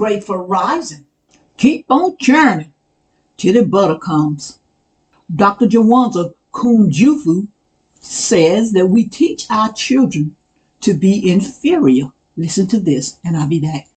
great for rising. Keep on churning till the butter comes. Dr. Jawanza Kunjufu says that we teach our children to be inferior. Listen to this, and I'll be back.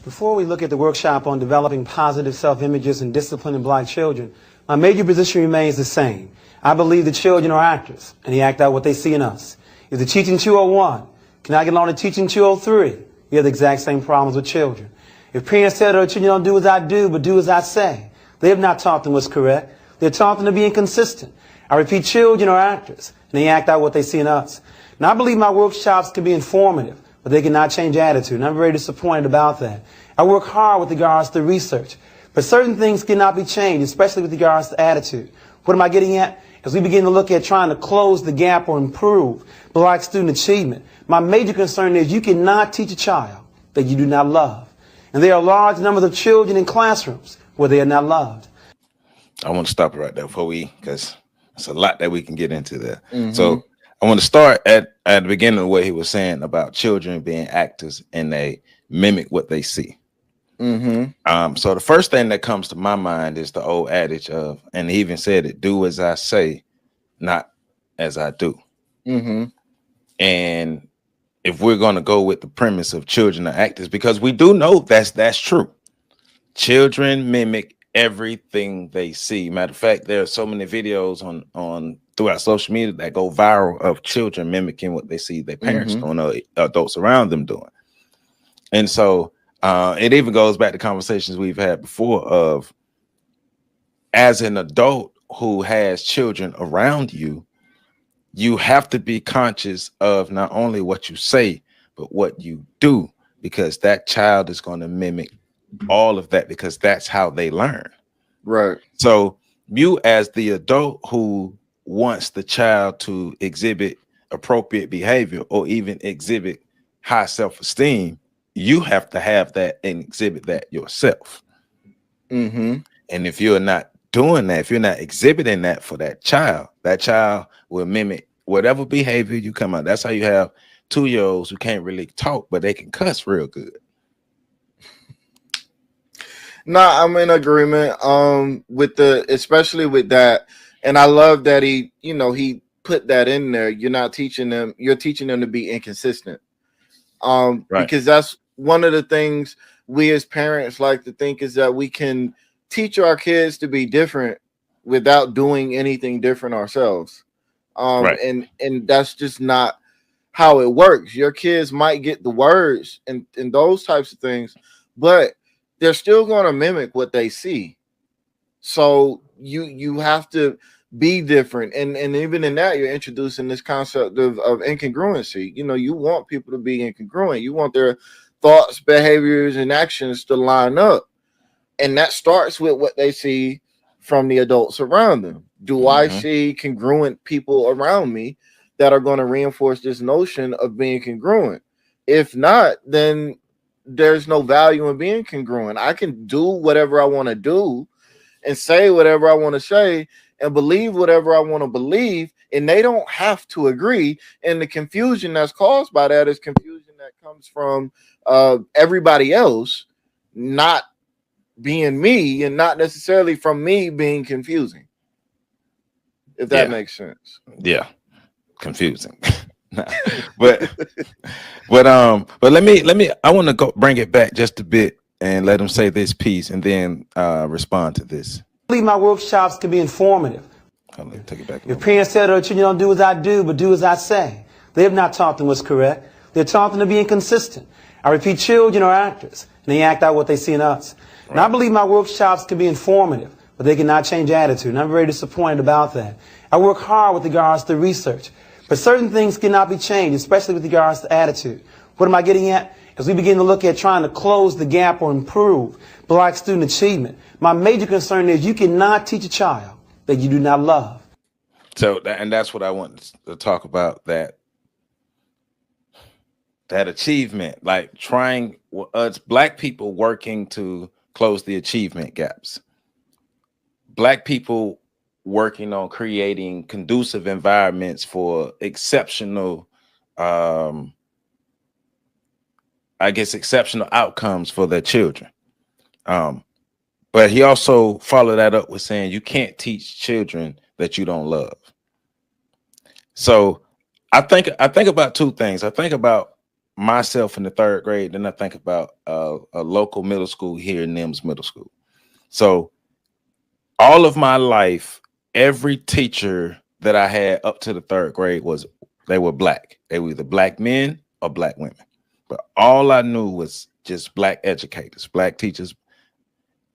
Before we look at the workshop on developing positive self-images and disciplining black children, my major position remains the same. I believe the children are actors, and they act out what they see in us. If the teaching 201 cannot get along to teaching 203, we have the exact same problems with children. If parents tell their children, don't do as I do, but do as I say, they have not taught them what's correct. They're taught them to be inconsistent. I repeat, children are actors, and they act out what they see in us. And I believe my workshops can be informative, but they cannot change attitude, and I'm very disappointed about that. I work hard with regards to research, but certain things cannot be changed, especially with regards to attitude. What am I getting at? As we begin to look at trying to close the gap or improve black student achievement, my major concern is you cannot teach a child that you do not love. And there are large numbers of children in classrooms where they are not loved. I want to stop it right there because it's a lot that we can get into there. So I want to start at the beginning of what he was saying about children being actors and they mimic what they see. So the first thing that comes to my mind is the old adage of, and he even said it, do as I say, not as I do. And if we're going to go with the premise of children are actors, because we do know that's true. Children mimic everything they see. Matter of fact, there are so many videos on throughout social media that go viral of children mimicking what they see their parents doing or adults around them doing. And so it even goes back to conversations we've had before of, as an adult who has children around you, you have to be conscious of not only what you say, but what you do, because that child is going to mimic all of that because that's how they learn. Right. So you, as the adult who wants the child to exhibit appropriate behavior or even exhibit high self-esteem, you have to have that and exhibit that yourself. And if you're not doing that, if you're not exhibiting that for that child will mimic whatever behavior you come out. That's how you have 2-year-olds who can't really talk, but they can cuss real good. No, I'm in agreement with especially with that. And I love that he put that in there. You're teaching them to be inconsistent. Right. Because that's one of the things we as parents like to think is that we can teach our kids to be different without doing anything different ourselves. Right. And that's just not how it works. Your kids might get the words and those types of things, but they're still going to mimic what they see. So you have to be different. And even in that, you're introducing this concept of incongruency. You want people to be incongruent. You want their thoughts, behaviors, and actions to line up. And that starts with what they see from the adults around them. Do I see congruent people around me that are going to reinforce this notion of being congruent? If not, then there's no value in being congruent. I can do whatever I want to do and say whatever I want to say and believe whatever I want to believe, and they don't have to agree. And the confusion that's caused by that is confusion that comes from everybody else not being me and not necessarily from me being confusing, if that makes sense. Yeah, confusing. but let me I want to go bring it back just a bit and let them say this piece and then respond to this. I believe my workshops can be informative. Take it back. If parents tell their children, don't do as I do, but do as I say, they have not taught them what's correct. They're taught them to be inconsistent. I repeat, children are actors, and they act out what they see in us. And I believe my workshops can be informative, but they cannot change attitude, and I'm very disappointed about that. I work hard with regards to research, but certain things cannot be changed, especially with regards to attitude. What am I getting at? As we begin to look at trying to close the gap or improve black student achievement, my major concern is you cannot teach a child that you do not love. So, and that's what I want to talk about, that achievement, like trying us black people working to close the achievement gaps. Black people working on creating conducive environments for exceptional I guess, exceptional outcomes for their children. But he also followed that up with saying you can't teach children that you don't love. So I think about two things. I think about myself in the third grade, then I think about a local middle school here in Nims Middle School. So all of my life, every teacher that I had up to the third grade they were black. They were either black men or black women. But all I knew was just black educators, black teachers,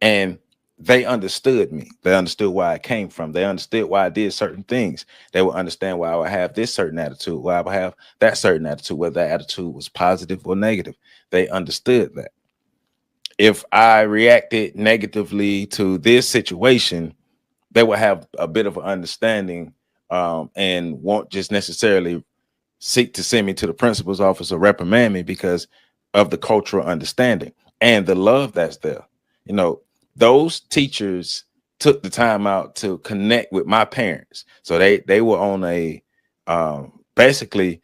and they understood me. They understood where I came from. They understood why I did certain things. They would understand why I would have this certain attitude, why I would have that certain attitude, whether that attitude was positive or negative. They understood that. If I reacted negatively to this situation, they would have a bit of an understanding, and won't just necessarily seek to send me to the principal's office or reprimand me because of the cultural understanding and the love that's there. You know, those teachers took the time out to connect with my parents. So they were on a basically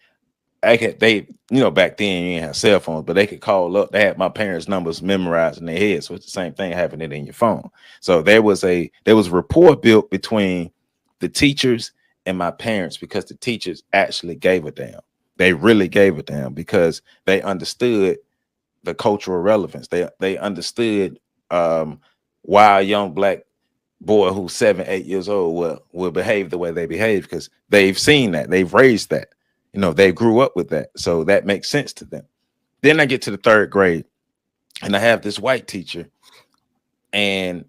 they back then you didn't have cell phones, but they could call up. They had my parents' numbers memorized in their head. So it's the same thing having it in your phone. So there was a rapport built between the teachers and my parents because the teachers actually gave a damn. They really gave a damn because they understood the cultural relevance. They understood why a young black boy who's 7, 8 years old will behave the way they behave because they've seen that, they've raised that, they grew up with that, so that makes sense to them. Then I get to the third grade, and I have this white teacher, and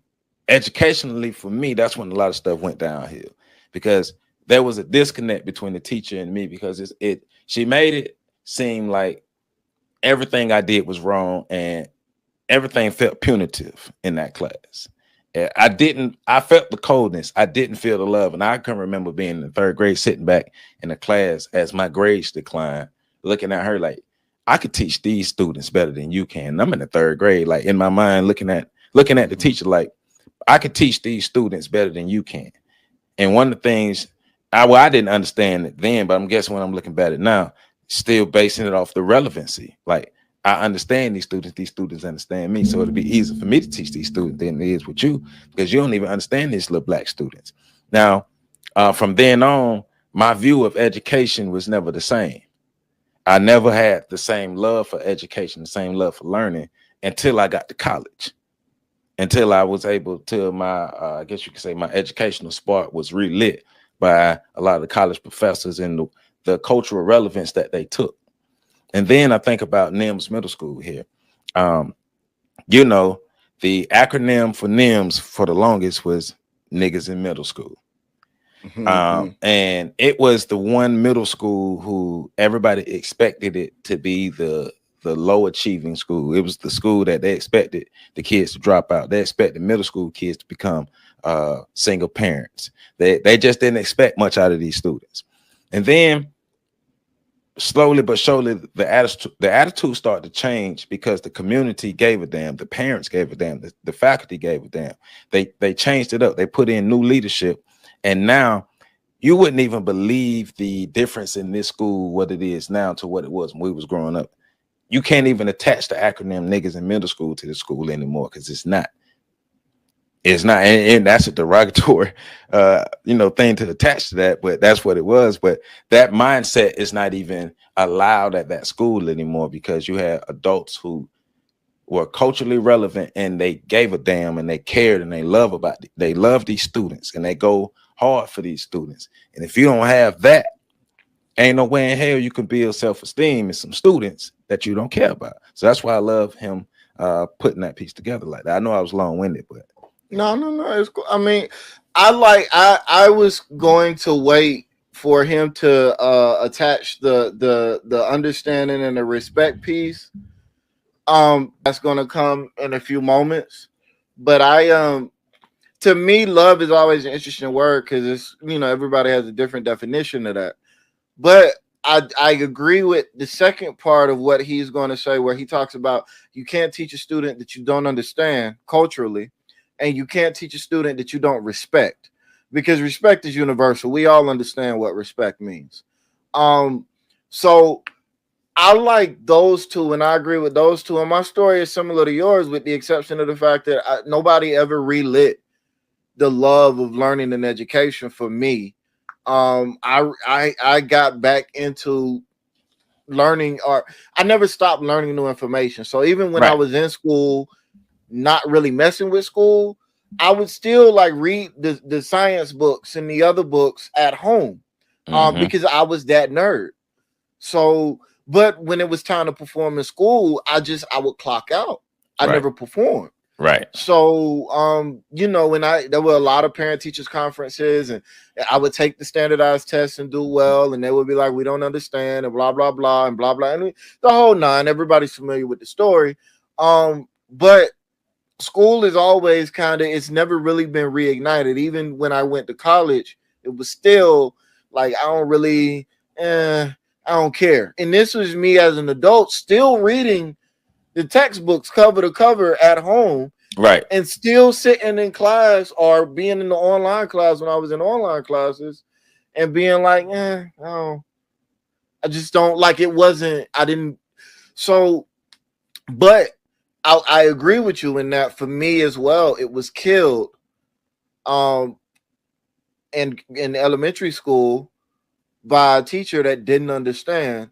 educationally for me, that's when a lot of stuff went downhill because there was a disconnect between the teacher and me because she made it seem like everything I did was wrong and everything felt punitive in that class. I felt the coldness. I didn't feel the love. And I can remember being in the third grade, sitting back in the class as my grades declined, looking at her like, I could teach these students better than you can. And I'm in the third grade, like in my mind, looking at the teacher, like I could teach these students better than you can. And one of the things I didn't understand it then, but I'm guessing when I'm looking back at it now, still basing it off the relevancy. Like, I understand these students understand me. So it'll be easier for me to teach these students than it is with you because you don't even understand these little black students. Now, from then on, my view of education was never the same. I never had the same love for education, the same love for learning until I got to college, until I was able to I guess you could say my educational spark was relit by a lot of the college professors and the cultural relevance that they took. And then I think about Nims Middle School here. The acronym for Nims for the longest was niggas in middle school. And it was the one middle school who everybody expected it to be the low achieving school. It was the school that they expected the kids to drop out. They expected middle school kids to become single parents. They just didn't expect much out of these students. And then slowly but surely, the attitude started to change because the community gave a damn, the parents gave a damn, the faculty gave a damn. They changed it up. They put in new leadership, and now you wouldn't even believe the difference in this school, what it is now to what it was when we was growing up. You can't even attach the acronym niggas in middle school to the school anymore because it's not. It's not, and that's a derogatory, thing to attach to that, but that's what it was. But that mindset is not even allowed at that school anymore because you had adults who were culturally relevant and they gave a damn and they cared and they love these students and they go hard for these students. And if you don't have that, ain't no way in hell you can build self-esteem in some students that you don't care about. So that's why I love him putting that piece together like that. I know I was long-winded, but No. It's cool. I mean, I was going to wait for him to attach the understanding and the respect piece. That's gonna come in a few moments. But to me, love is always an interesting word because it's everybody has a different definition of that. But I agree with the second part of what he's going to say, where he talks about you can't teach a student that you don't understand culturally, and you can't teach a student that you don't respect, because respect is universal. We all understand what respect means. So I like those two, and I agree with those two. And my story is similar to yours, with the exception of the fact that nobody ever relit the love of learning and education for me. I got back into learning, or I never stopped learning new information. So even when I Right. was in school, not really messing with school, I would still like read the science books and the other books at home, Hmm. because I was that nerd. So, but when it was time to perform in school, I would clock out. I Right. never performed. Right. So, when there were a lot of parent teachers conferences, and I would take the standardized tests and do well, and they would be like, "We don't understand," and blah blah blah and blah blah, and the whole nine. Everybody's familiar with the story. But school is always it's never really been reignited. Even when I went to college, it was still like I don't care. And this was me as an adult still reading the textbooks cover to cover at home, Right. and still sitting in class or being in the online class when I was in online classes and being like, no, I just don't like it. Wasn't, I didn't. So, but I agree with you in that for me as well, it was killed um in elementary school by a teacher that didn't understand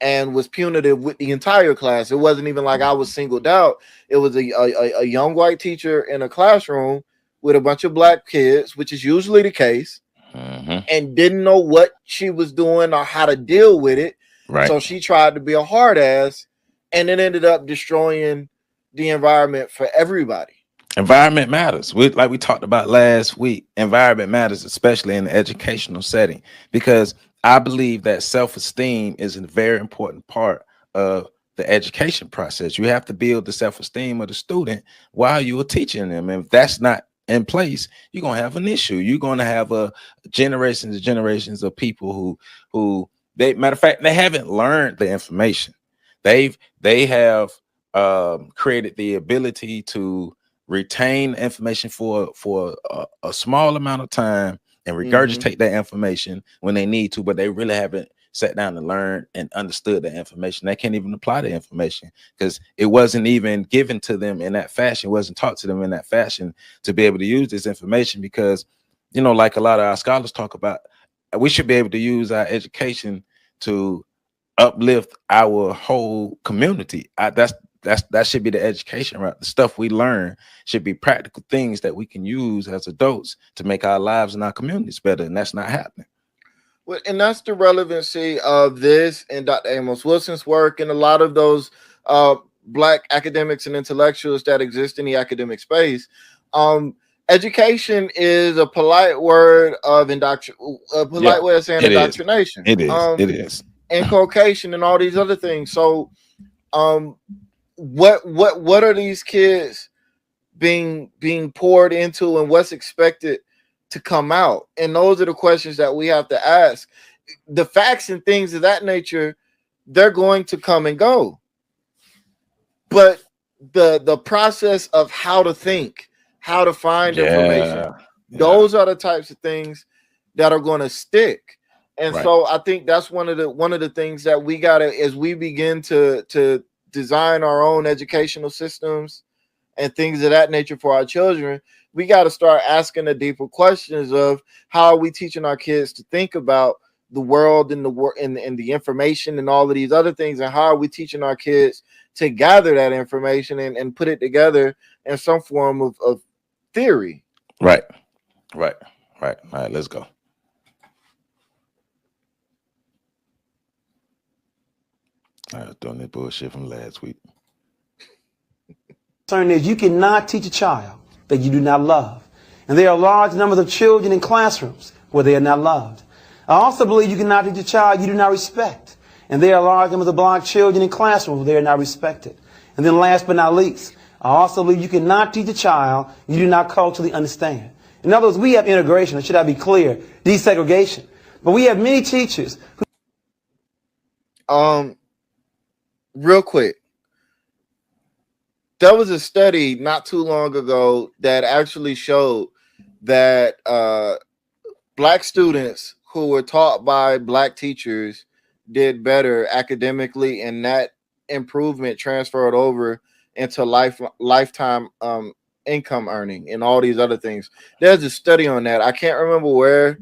and was punitive with the entire class. It wasn't even like I was singled out. It was a young white teacher in a classroom with a bunch of black kids, which is usually the case, Hmm. and didn't know what she was doing or how to deal with it. Right. So she tried to be a hard ass, and it ended up destroying the environment for everybody. Environment matters. Like we talked about last week, environment matters, especially in the educational setting, because I believe that self-esteem is a very important part of the education process. You have to build the self-esteem of the student while you are teaching them. And if that's not in place, you're gonna have an issue. You're gonna have a generations and generations of people who they, matter of fact, they haven't learned the information. They have created the ability to retain information for a small amount of time and Mm-hmm. regurgitate that information when they need to, but they really haven't sat down and learned and understood the information. They can't even apply the information because it wasn't even given to them in that fashion, wasn't taught to them in that fashion to be able to use this information. Because, like a lot of our scholars talk about, we should be able to use our education to uplift our whole community. That should be the education, right? The stuff we learn should be practical things that we can use as adults to make our lives and our communities better, and that's not happening. Well, and that's the relevancy of this and Dr. Amos Wilson's work, and a lot of those uh, black academics and intellectuals that exist in the academic space. Um, Education is a polite word of a Yeah, polite way of saying it is. indoctrination, It is. It is. inculcation, and all these other things. So, um, what are these kids being poured into, and what's expected to come out? And those are the questions that we have to ask. The facts and things of that nature, they're going to come and go, but the process of how to think, how to find information, Yeah. Yeah. those are the types of things that are going to stick. And Right. so I think that's one of the things that we got to, as we begin to design our own educational systems and things of that nature for our children, we got to start asking the deeper questions of how are we teaching our kids to think about the world and the world and the information and all of these other things, and how are we teaching our kids to gather that information and put it together in some form of theory. Right. Right. Right. All right. Let's go. I was doing this bullshit from last week. Concern is you cannot teach a child that you do not love. And there are large numbers of children in classrooms where they are not loved. I also believe you cannot teach a child you do not respect. And there are large numbers of black children in classrooms where they are not respected. And then last but not least, I also believe you cannot teach a child you do not culturally understand. In other words, we have integration, or should I be clear, desegregation. But we have many teachers who Real quick, there was a study not too long ago that actually showed that black students who were taught by black teachers did better academically, and that improvement transferred over into lifetime income earning and all these other things. There's a study on that. I can't remember where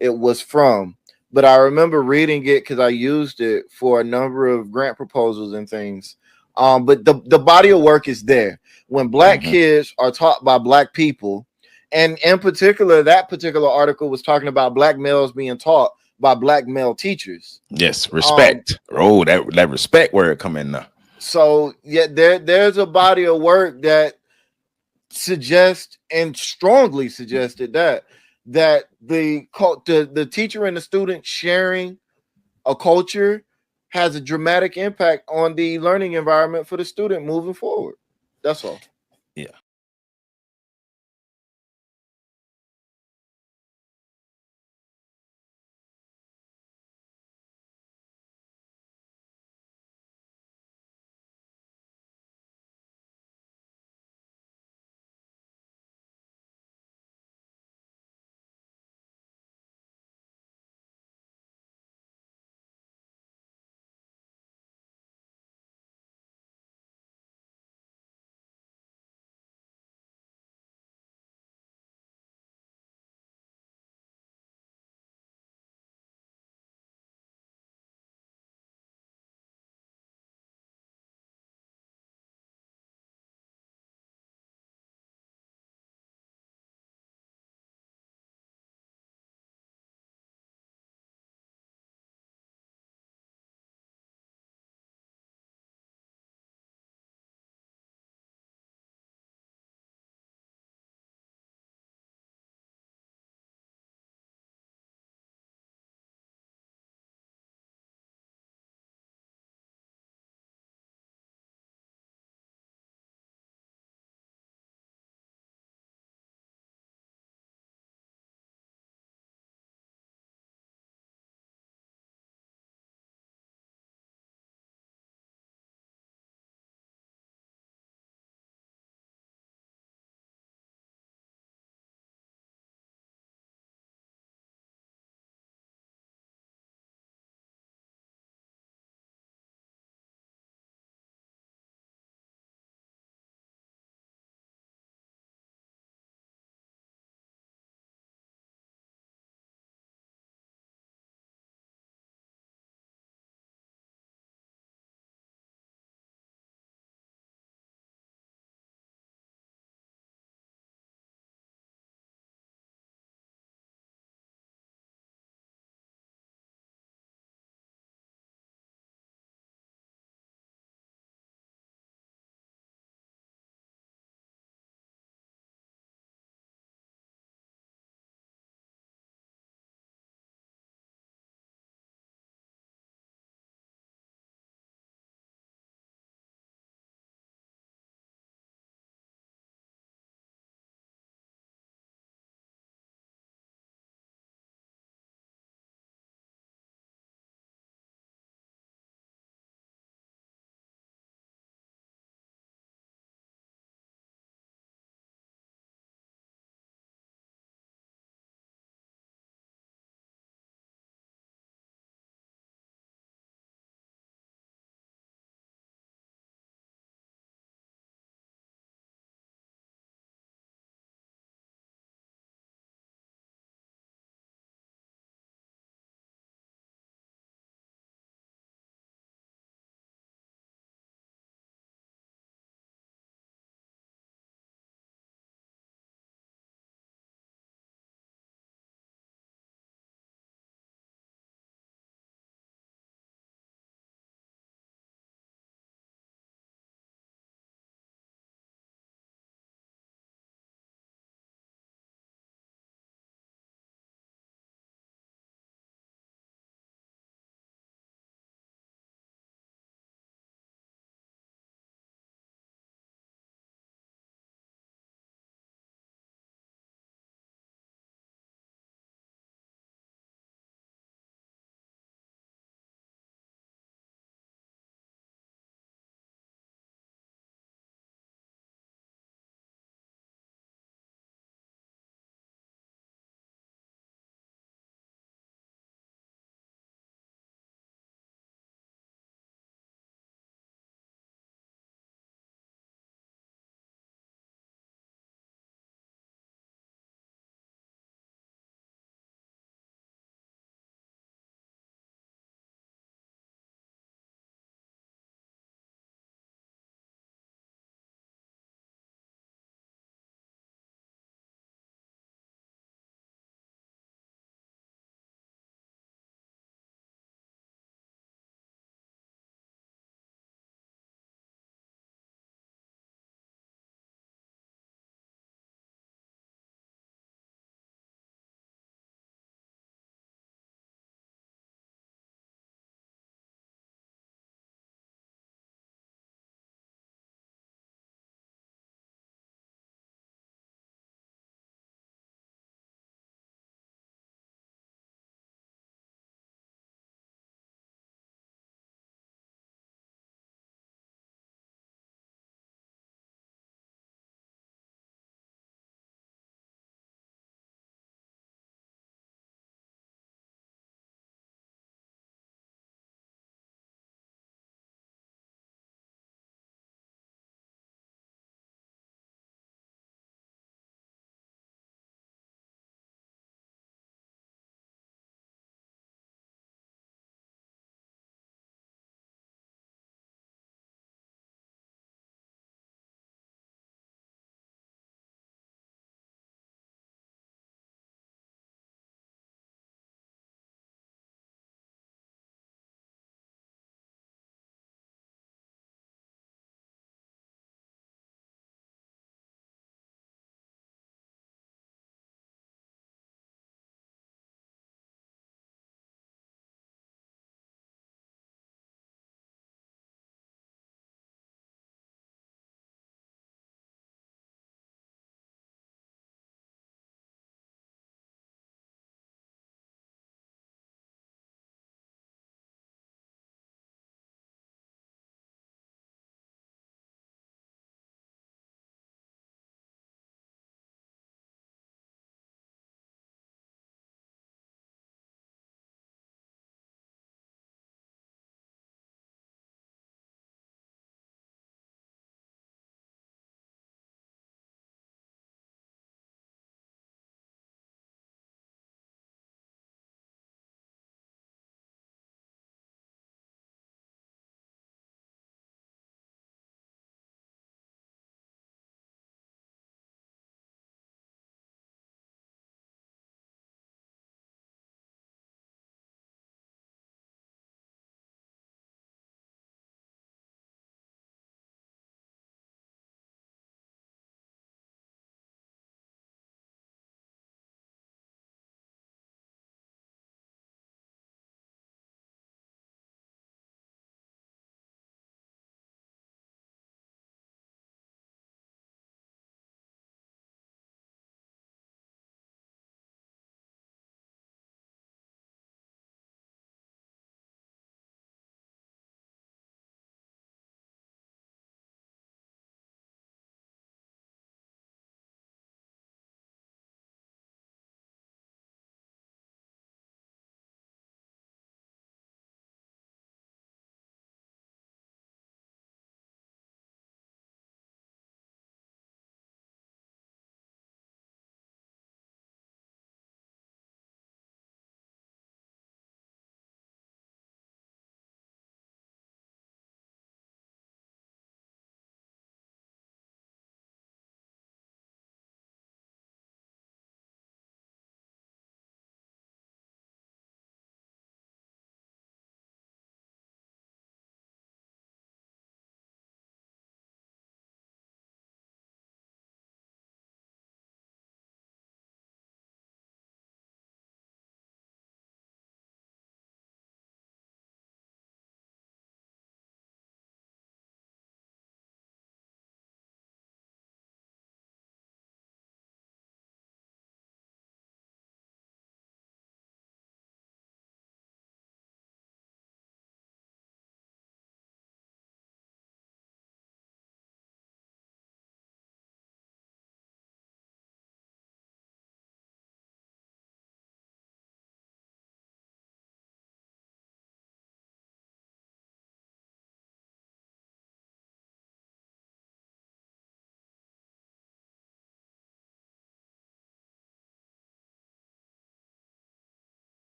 it was from, but I remember reading it because I used it for a number of grant proposals and things. But the body of work is there. When black Hmm. kids are taught by black people, and in particular, that particular article was talking about black males being taught by black male teachers. Yes, Um, respect. Oh, that respect word come in now. so yeah, there's a body of work that suggest and strongly suggested that the teacher and the student sharing a culture has a dramatic impact on the learning environment for the student moving forward. That's all. Yeah.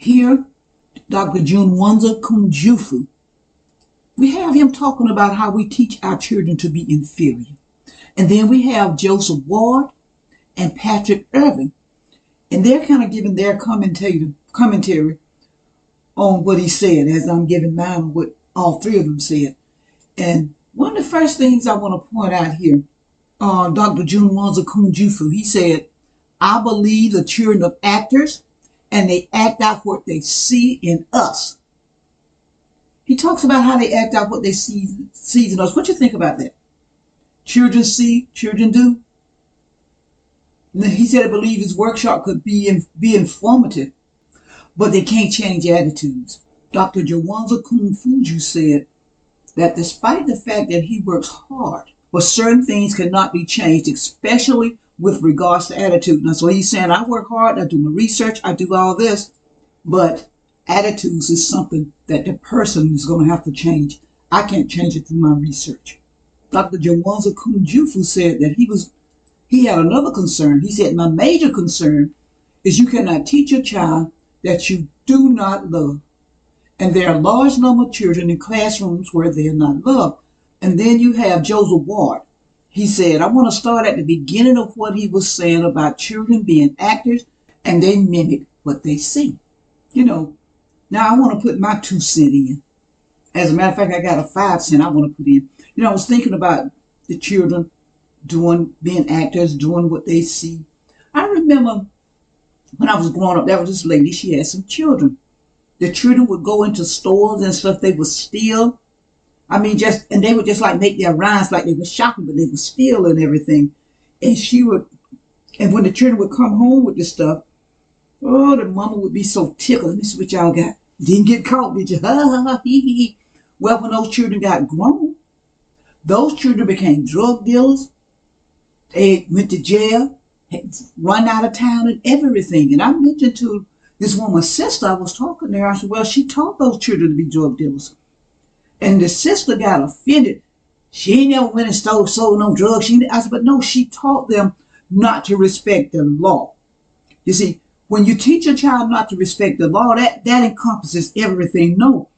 Here, Dr. Jawanza Kunjufu, we have him talking about how we teach our children to be inferior. And then we have Joseph Ward and Patrick Irving, and they're kind of giving their commentary on what he said, as I'm giving mine on what all three of them said. And one of the first things I want to point out here, Dr. Jawanza Kunjufu, he said, I believe the children of actors, and they act out what they see in us. He talks about how they act out what they see in us. What you think about that? Children see, children do. And he said, I believe his workshop could be informative, but they can't change attitudes. Dr. Jawanza Kunjufu said that despite the fact that he works hard, but certain things cannot be changed, especially with regards to attitude. Now, so he's saying, I work hard, I do my research, I do all this, but attitudes is something that the person is going to have to change. I can't change it through my research. Dr. Jawanza Kunjufu said that he had another concern. He said, my major concern is you cannot teach a child that you do not love. And there are a large number of children in classrooms where they are not loved. And then you have Joseph Ward. He said, I want to start at the beginning of what he was saying about children being actors and they mimic what they see. You know, now I want to put my 2 cents in. As a matter of fact, I got a 5 cent I want to put in. You know, I was thinking about the children being actors, doing what they see. I remember when I was growing up, there was this lady, she had some children. The children would go into stores and stuff, they would steal. And they would just like make their rhymes like they were shopping, but they would steal and everything. And when the children would come home with this stuff, oh, the mama would be so tickled. Let me see what y'all got. Didn't get caught, did you? Ha, ha, ha, hee, hee, hee. Well, when those children got grown, those children became drug dealers. They went to jail, run out of town and everything. And I mentioned to this woman's sister, I was talking to her, I said, well, she taught those children to be drug dealers. And the sister got offended. She never went and sold no drugs. I said, but no, she taught them not to respect the law. You see, when you teach a child not to respect the law, that encompasses everything. No,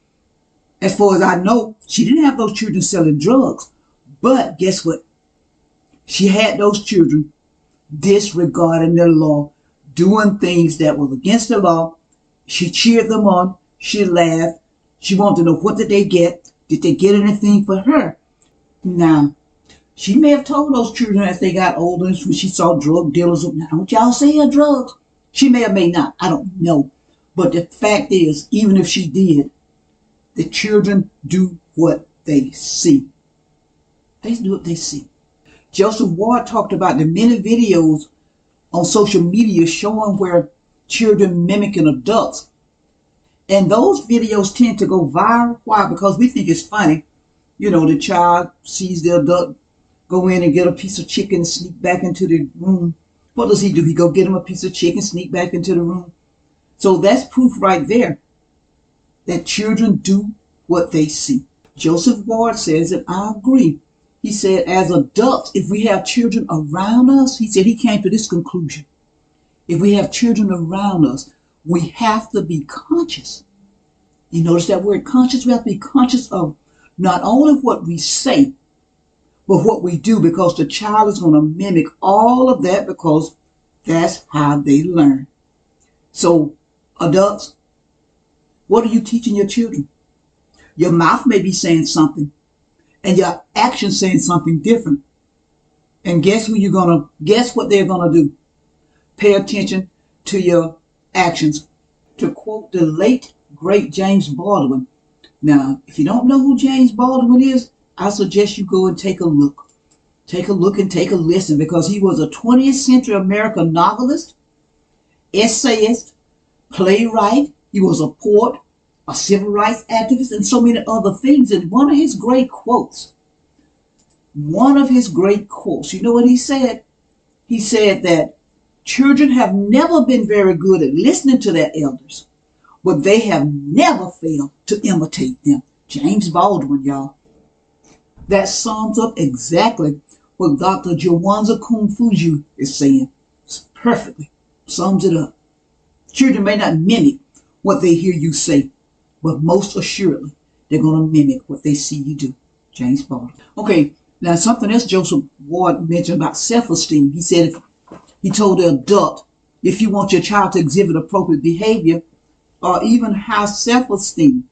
as far as I know, she didn't have those children selling drugs. But guess what? She had those children disregarding the law, doing things that were against the law. She cheered them on. She laughed. She wanted to know, what did they get? Did they get anything for her? Now, she may have told those children as they got older, when she saw drug dealers, now don't y'all sell drugs. She may or may not. I don't know. But the fact is, even if she did, the children do what they see. They do what they see. Joseph Ward talked about the many videos on social media showing where children mimicking adults. And those videos tend to go viral. Why? Because we think it's funny. You know, the child sees the adult go in and get a piece of chicken and sneak back into the room. What does he do? He go get him a piece of chicken, sneak back into the room. So that's proof right there that children do what they see. Joseph Ward says, and I agree. He said, as adults, if we have children around us, he said he came to this conclusion. If we have children around us, we have to be conscious. You notice that word conscious? We have to be conscious of not only what we say, but what we do, because the child is going to mimic all of that, because that's how they learn. So, adults, what are you teaching your children? Your mouth may be saying something, and your actions saying something different. And guess what they're gonna do? Pay attention to your actions. To quote the late, great James Baldwin. Now, if you don't know who James Baldwin is, I suggest you go and take a look. Take a look and take a listen, because he was a 20th century American novelist, essayist, playwright. He was a poet, a civil rights activist, and so many other things. And one of his great quotes, you know what he said? He said that children have never been very good at listening to their elders, but they have never failed to imitate them. James Baldwin, y'all. That sums up exactly what Dr. Jawanza Kunjufu is saying. Perfectly sums it up. Children may not mimic what they hear you say, but most assuredly, they're going to mimic what they see you do. James Baldwin. Okay, now something else Joseph Ward mentioned about self-esteem. He said, he told the adult, if you want your child to exhibit appropriate behavior or even high self-esteem,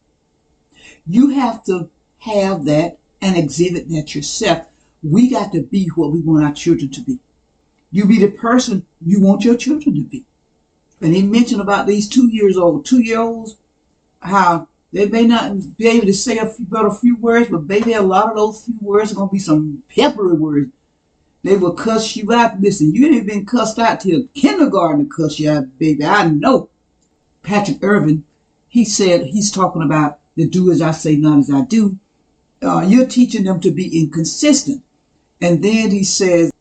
you have to have that and exhibit that yourself. We got to be what we want our children to be. You be the person you want your children to be. And he mentioned about these 2-year-olds, how they may not be able to say a few words, but baby, a lot of those few words are going to be some peppery words. They will cuss you out. Listen, you ain't been cussed out till kindergarten to cuss you out, baby. I know. Patrick Irvin, he said, he's talking about the do as I say, not as I do. You're teaching them to be inconsistent. And then he says,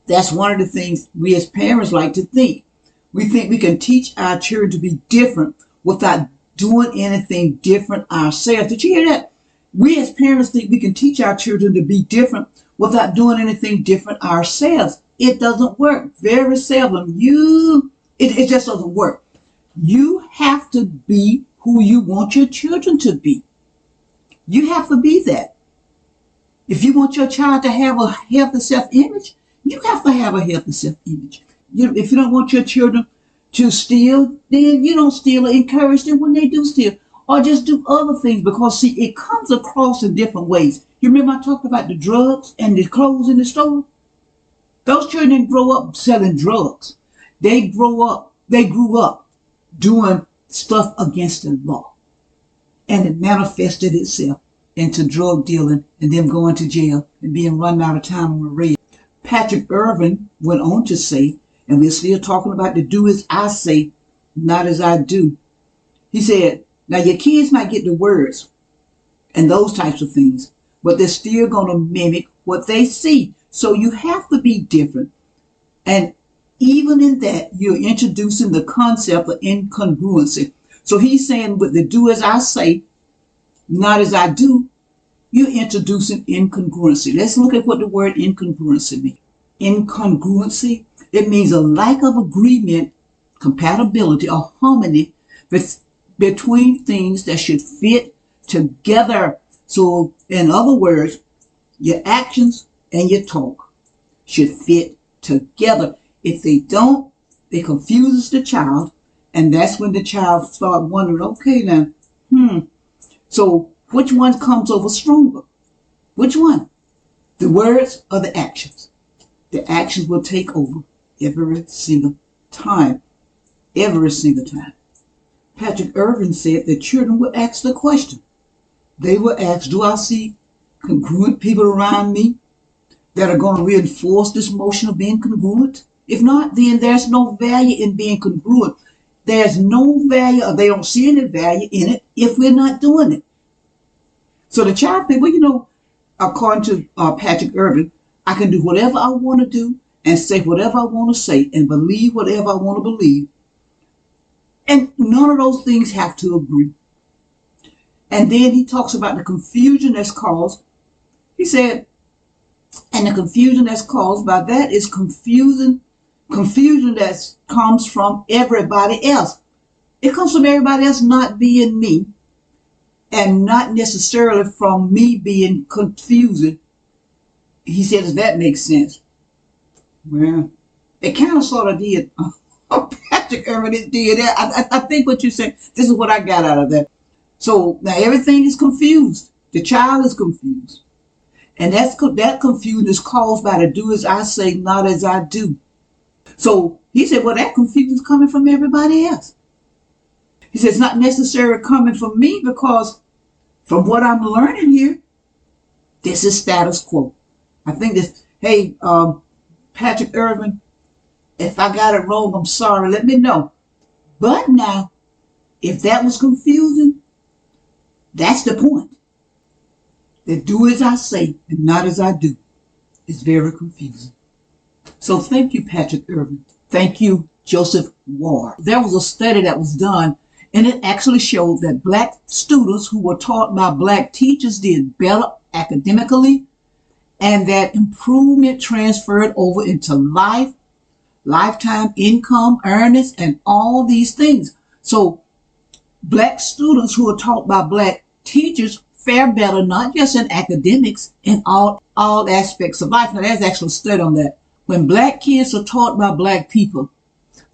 that's one of the things we as parents like to think. We think we can teach our children to be different without doing anything different ourselves. Did you hear that? We as parents think we can teach our children to be different without doing anything different ourselves. It doesn't work. Very seldom. It just doesn't work. You have to be who you want your children to be. You have to be that. If you want your child to have a healthy self-image, you have to have a healthy self-image. If you don't want your children to steal, then you don't steal or encourage them when they do steal. Or just do other things, because see, it comes across in different ways. You remember I talked about the drugs and the clothes in the store? Those children didn't grow up selling drugs. They grew up doing stuff against the law. And it manifested itself into drug dealing and them going to jail and being run out of town on a raid. Patrick Irvin went on to say, and we're still talking about the do as I say, not as I do. He said, now your kids might get the words and those types of things, but they're still going to mimic what they see. So you have to be different. And even in that, you're introducing the concept of incongruency. So he's saying with the do as I say, not as I do, you're introducing incongruency. Let's look at what the word incongruency means. Incongruency, it means a lack of agreement, compatibility, or harmony between things that should fit together. So in other words, your actions and your talk should fit together. If they don't, it confuses the child, and that's when the child starts wondering, okay now, so which one comes over stronger? Which one? The words or the actions? The actions will take over every single time. Every single time. Patrick Irvin said that children would ask the question. They will ask, do I see congruent people around me that are going to reinforce this motion of being congruent? If not, then there's no value in being congruent. There's no value, or they don't see any value in it if we're not doing it. So the child thinks, well, according to Patrick Irvin, I can do whatever I want to do and say whatever I want to say and believe whatever I want to believe. And none of those things have to agree. And then he talks about the confusion that's caused. He said, and the confusion that's caused by that is confusion that comes from everybody else. It comes from everybody else not being me, and not necessarily from me being confused. He said, does that make sense? Well, it kind of sort of did. Patrick Irvin did that. I think what you said, this is what I got out of that. So now everything is confused. The child is confused. And that confusion is caused by the do as I say, not as I do. So he said, well, that confusion is coming from everybody else. He said, it's not necessarily coming from me, because from what I'm learning here, this is status quo. I think this, hey, Patrick Irvin, if I got it wrong, I'm sorry, let me know. But now, if that was confusing, that's the point. That do as I say and not as I do is very confusing. So thank you, Patrick Irvin. Thank you, Joseph Ward. There was a study that was done, and it actually showed that black students who were taught by black teachers did better academically, and that improvement transferred over into lifetime income, earnings, and all these things. So Black students who are taught by black teachers fare better, not just in academics, in all aspects of life. Now, there's actually a study on that. When black kids are taught by black people,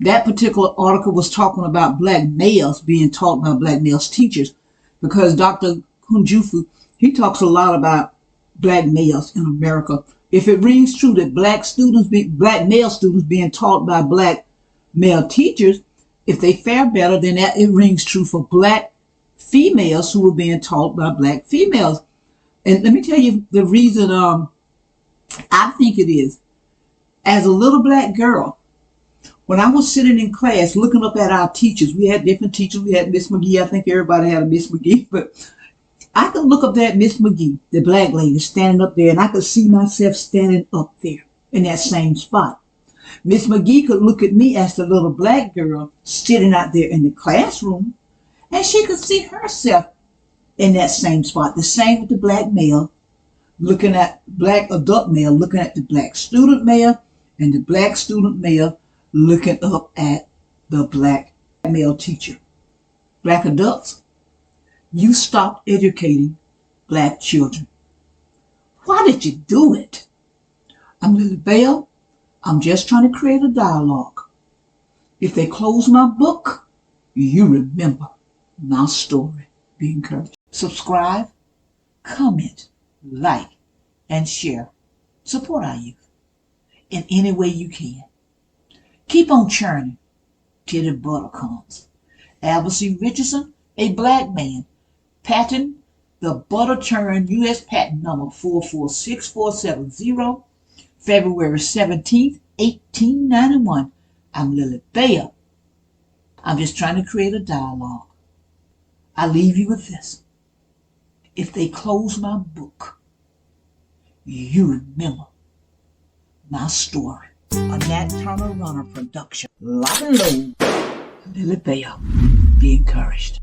that particular article was talking about black males being taught by black males teachers, because Dr. Kunjufu, he talks a lot about black males in America. If it rings true that black male students being taught by black male teachers, if they fare better, then that it rings true for black females who are being taught by black females. And let me tell you the reason I think it is. As a little black girl, when I was sitting in class looking up at our teachers, we had different teachers. We had Miss McGee. I think everybody had a Miss McGee, but I could look up there at Miss McGee, the black lady, standing up there, and I could see myself standing up there in that same spot. Miss McGee could look at me as the little black girl sitting out there in the classroom, and she could see herself in that same spot. The same with the black male, looking at black adult male, looking at the black student male, and the black student male looking up at the black male teacher. Black adults, you stopped educating black children. Why did you do it? I'm Lily Bell. I'm just trying to create a dialogue. If they close my book, you remember my story. Be encouraged. Subscribe, comment, like, and share. Support our youth in any way you can. Keep on churning till the butter comes. Albert C. Richardson, a black man, patent the butter churn U.S. patent number 446470, February 17th, 1891. I'm Lily Bell. I'm just trying to create a dialogue. I leave you with this. If they close my book, you remember my story. A Nat Turner Runner production. Lock and load. Lily Bell. Be encouraged.